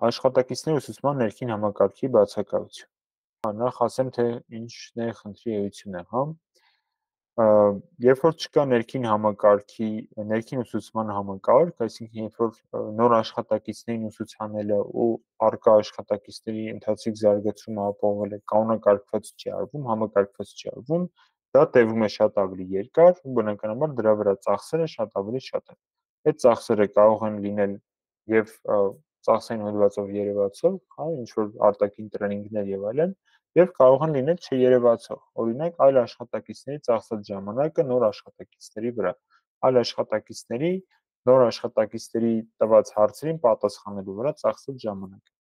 Աշխատակիցների ուսուցման ներքին համակարգի բացակայություն։ Նախ ասեմ, թե ինչն է խնդրի էությունը, հա։ Երբ որ չկա ներքին ուսուցման համակարգ, այսինքն երբ որ նոր աշխատակիցներին ուսուցանելը ու առկա աշխատակիցների ընթացիկ զարգացումը ապահովելը կանոնակարգված չի արվում, համակարգված չի արվում, դա տևում է շատ ավելի երկար ու բնականաբար դրա վրա ծախսերը շատ ավելի շատ են։ Այդ ծախսերը կարող են լինել եւ ծախսային հոդվածով երևացող, հա, ինչ որ արտաքին տրեյնինգներ եւ այլն, եւ կարող են լինել չերևացող, օրինակ այլ աշխատակիցների ծախսած ժամանակը նոր աշխատակիցների վրա, այլ աշխատակիցների նոր աշխատակիցների տված հարցերին պատասխանելու վրա ծախսած ժամանակը։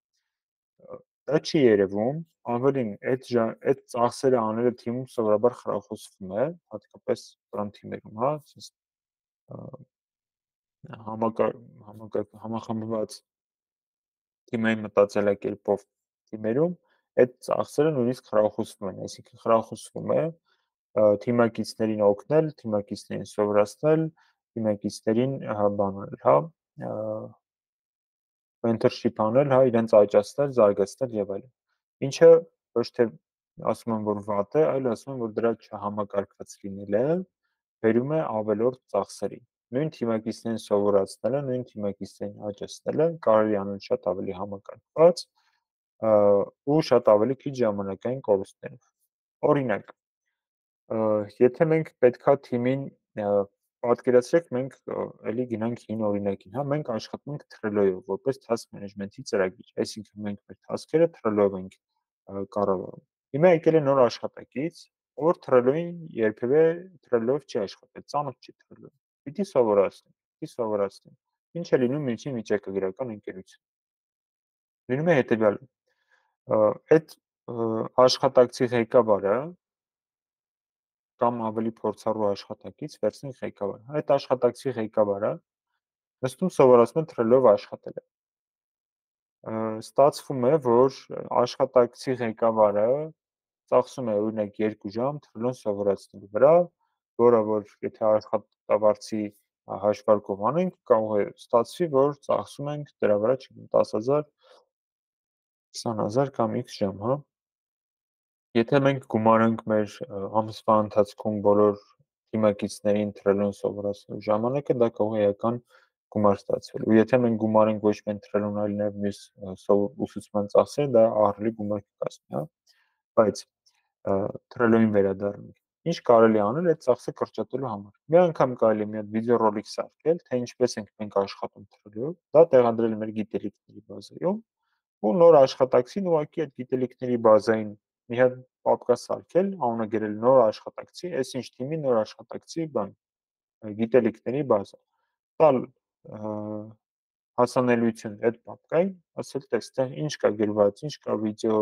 Դա չի երևում, ավելին այդ ծախսերը անելը թիմում սովորաբար խրախուսվում է, հատկապես բռն թիմերում, հա, համախմբված թիմային մտածելակերպով թիմերում այդ ծախսերը նույնիսկ խրախուսվում են, այսինքն խրախուսվում է թիմակիցներին օգնել, թիմակիցներին սովորացնել, թիմակիցներին բանել, հա, mentorship անել, հա, իրենց աճացնել, զարգացնել եւ այլն։ Ինչը ոչ թե ասում եմ, որ վատ է, այլ ասում եմ, որ դրա չհամակարգված լինելը բերում է ավելորդ ծախսերի։ Նույն թիմակիցներին սովորացնելը, նույն թիմակիցներին աճացնելը կարելի է անել շատ ավելի համակարգված ու շատ ավելի քիչ ժամանակային կորուստներով։ Օրինակ, եթե մենք պետքա թիմին պատկերացրեք, մենք էլի գնանք հին օրինակին, հա, մենք աշխատում ենք Trello-ով, որպես task management-ի ծրագիր, այսինքն մենք մեր task-երը Trello-ով ենք կառավարում։ Հիմա եկել է նոր աշխատակից, որ Trello-ին երբևէ Trello-ով չի աշխատել, ծանոթ չի Trello-ին։ Պիտի սովորացնի։ Ինչ է լինում միջին վիճակագրական ընկերություն։ Լինում է հետևյալը։ Այդ աշխատակցի ղեկավարը կամ ավելի փորձառու աշխատակից, վերցնենք ղեկավար։ Այդ աշխատակցի ղեկավարը նստում սովորացնում է Trello-ով աշխատել։ Ստացվում է, որ աշխատակցի ղեկավարը ծախսում է օրինակ 2 ժամ Trello-ն սովորացնելու վրա, որը որ եթե աշխատավարձի հաշվարկով անենք, կարող է ստացվի, որ ծախսում ենք դրա վրա 10,000, 20,000 կամ x ժամ, հա։ Եթե մենք գումարենք մեր ամսվա ընթացքում բոլոր թիմակիցներին Trello-ն սովորացնելու ժամանակը, դա կարող է էական գումար ստացվել։ Ու եթե մենք գումարենք ոչ միայն Trello-ն, այլ նաև մյուս ուսուցման ծախսերը, դա ահռելի գումար կկազմի, հա։ Բայց Trello-ին վերադառնանք։ Ինչ կարելի անել այդ ծախսը կրճատելու համար։ Մի անգամ կարելի է մի հատ վիդեոռոլիկ սարքել, թե ինչպես ենք մենք աշխատում Trello-ով, դա տեղադրել մեր գիտելիքների բազայում, ու նոր աշխատակցին ուղղակի այդ գիտելիքների բազային մի հատ պապկա սարքել, անունը գրել նոր աշխատակցի, այսինչ թիմի նոր աշխատակցի բան, գիտելիքների բազա։ Տալ հասանելիություն այդ պապկային, ասել տեքստը ինչ կա գրված, ինչ կա վիդեո,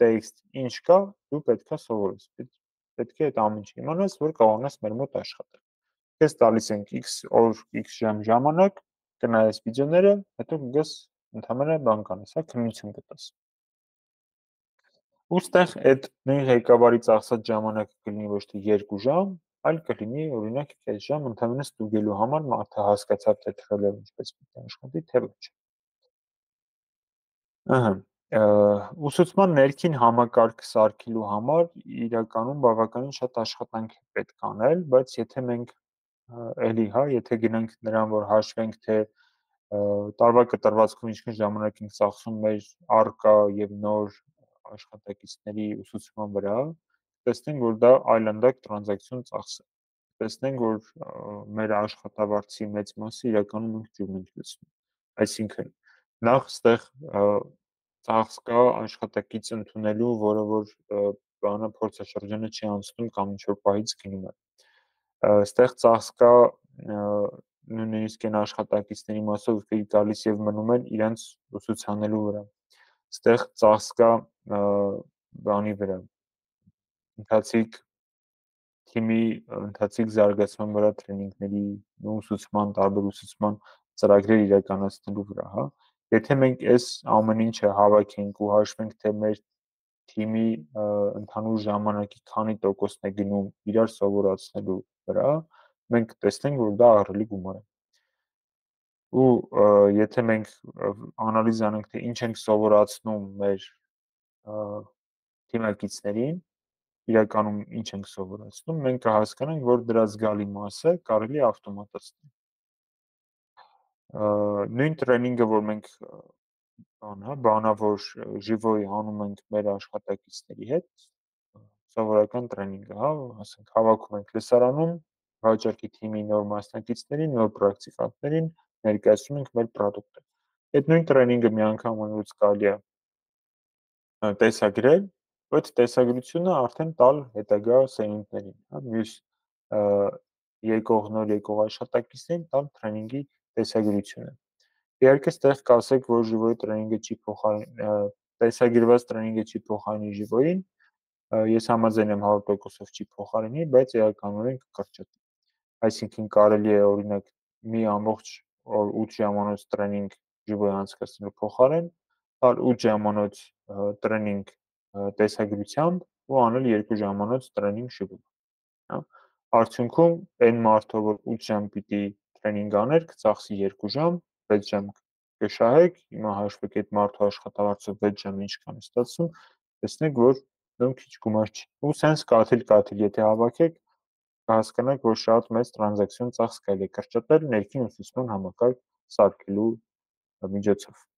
տեքստ, ինչ կա, դու պետքա սովորես։ Պետք է այդ ամեն ինչը իմանաս, որ կարողանաս մեր մոտ աշխատել։ Քեզ տալիս ենք x օր, x ժամ ժամանակ, կնայես վիդեոները, հետո կգաս ընդհանրապես բան կանես, հա, քննություն կտաս։ Ուստեղ այդ նույն ղեկավարի ծախսած ժամանակը կլինի ոչ թե 2 ժամ, այլ կլինի օրինակ 5 ժամ ընդհանրապես ստուգելու համար մարդը հասկացավ թե Trello-ը ինչպես պետք է աշխատի, թե ոչ։ Ուսուցման ներքին համակարգ սարքելու համար իրականում բավականին շատ աշխատանք է պետք անել, բայց եթե մենք էլի, հա, եթե գնանք նրան, որ հաշվենք, թե տարվա կտրվածքում ինչքան ժամանակ ենք ծախսում մեր առկա եւ նոր աշխատակիցների ուսուցման վրա, տեսնենք, որ դա այլանդակ տրանզակցիոն ծախս է։ Տեսնենք, որ մեր աշխատավարձի մեծ մասը իրականում մենք ջուրն ենք լցնում։ Այսինքն, նախ ստեղ ծախս կա աշխատակից ընդունելու, որը որ բանը փորձաշրջանը չի անցնում կամ ինչ-որ պահից գնում է։ Ստեղ ծախս կա նույնիսկ այն աշխատակիցների մասով, ովքեր գալիս եւ մնում են իրենց ուսուցանելու վրա։ Ստեղ ծախս կա բանի վրա, ընթացիկ թիմի ընթացիկ զարգացման վրա տրեյնինգների ու ուսուցման, տարբեր ուսուցման ծրագրեր իրականացնելու վրա, հա։ Եթե մենք այս ամեն ինչը հավաքենք ու հաշվենք, թե մեր թիմի ընդհանուր ժամանակի քանի տոկոսն է գնում իրար սովորացնելու վրա, մենք տեսնենք, որ դա ահռելի գումար է։ ու եթե մենք անալիզ անենք, թե ինչ ենք սովորացնում մեր թիմակիցներին, իրականում ինչ ենք սովորացնում, մենք կհասկանանք, որ դրա զգալի մասը կարելի է ավտոմատացնել։ Նույն տրեյնինգը, որ մենք բանավոր ժիվոյի անում ենք մեր աշխատակիցների հետ, սովորական տրեյնինգը, հա, ասենք հավաքում ենք լսարանում, վաճառքի թիմի նոր մասնակիցներին, նոր պրակտիկանտներին ներկայացնում ենք մեր պրոդուկտը։ Այդ նույն տրեյնինգը միանգամից կարելի է տեսագրել, այդ տեսագրությունը արդեն տալ հետագա սերունդներին, հա, մյուս նոր եկող աշխատակիցներին տալ տրեյնինգի տեսագրությունը։ Իհարկե, ստեղ կասեք, որ ժիվոյի տրեյնինգը չի տեսագրված տրեյնինգը չի փոխարինի ժիվոյին, ես համաձայն եմ 100%-ով չի փոխարինի, բայց էականորեն կկրճատի։ Այսինքն կարելի է օրինակ մի ամբողջ օր 8 ժամանոց տրեյնինգ ժիվոյի անցկացնելու փոխարեն տալ 8 ժամանոց տրեյնինգ տեսագրությամբ ու անել 2 ժամանոց տրեյնինգ ժիվոյ, հա։ Արդյունքում այն մարդը, որ 8 ժամ պիտի տրեյնինգ աներ, կծախսի 2 ժամ, 6 ժամ կշահեք, հիմա հաշվեք այդ մարդու աշխատավարձով 6 ժամ ինչքան է ստացվում, տեսնեք, որ դեռ քիչ գումար չի։ Ու սենց կաթիլ, եթե հավաքեք, կհասկանաք, որ շատ մեծ տրանզակցիոն ծախս կարելի է կրճատել ներքին ուսուցման համակարգ սարքելու միջոցով։